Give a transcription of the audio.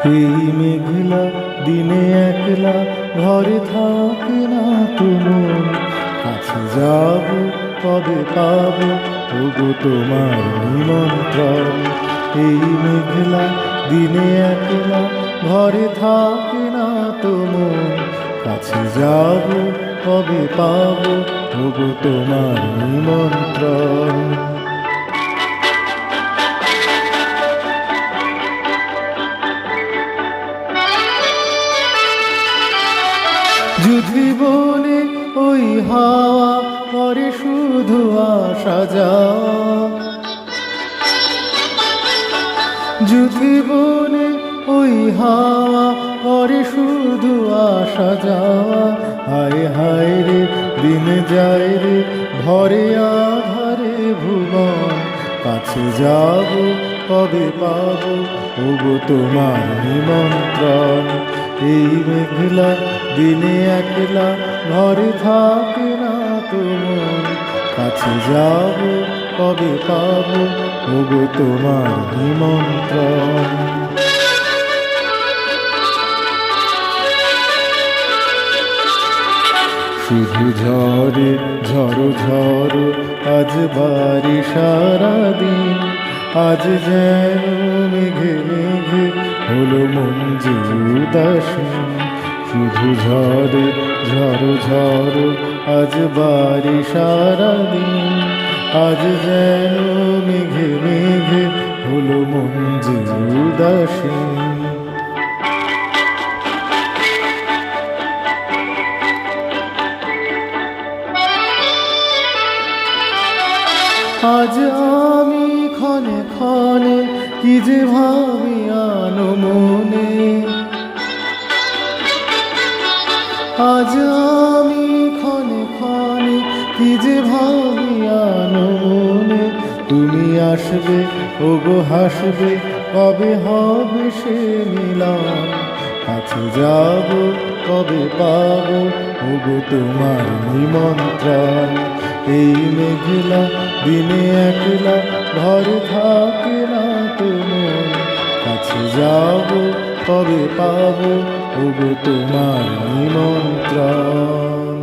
এই মেঘলা দিনে একলা ঘরে থাকে না তোমার, কাছে যাব কবে পাবো ওগো তোমার নিমন্ত্রণ। এই মেঘলা দিনে একলা ঘরে থাকে না তোমার, কাছে যাব কবে পাবো ওগো তোমার নিমন্ত্রণ। যুদ্ধি বলে ওই হাওয়া করে শুধু আসা যাওয়া, যুদ্ধি বলে ওই হাওয়া করে শুধু আসা যাওয়া। হায় হায় রে দিন যায় রে ভরে আধারে ভুবন, কাছে যাব কবে পাবো ওগো তোমার নিমন্ত্রণ। এই মেঘলা দিনে একলা ঘরে থাকে না তোমার, কাছে যাব কবে পাবো ওগো তোমার নিমন্ত্রণ। শুধু ঝড়ে ঝড়ো ঝড়ো আজ বাড়ি সারাদিন, আজ যেন মেঘে মেঘে হলো মঞ্জু উদাসীন। শুধু ঝড়ে ঝড়ো ঝড়ো আজ বাড়ি সারাদিন, আজ যেন মেঘে মেঘে হলো মঞ্জু উদাসীন। আজ আমি ক্ষণে ক্ষণে কি যে ভাবি আনো মনে, আজ আমি ক্ষণে ক্ষণে কি যে ভাবি আনো মনে। তুমি আসবে ওগো হাসবে কবে হবে সে মিলন, কাছে যাব কবে পাবো ওগো তোমার নিমন্ত্রণ। এই মেঘলা দিনে একলা ঘরে থাকে না তোমার, কাছে যাব কবে পাবো ওগো তোমার নিমন্ত্রণ।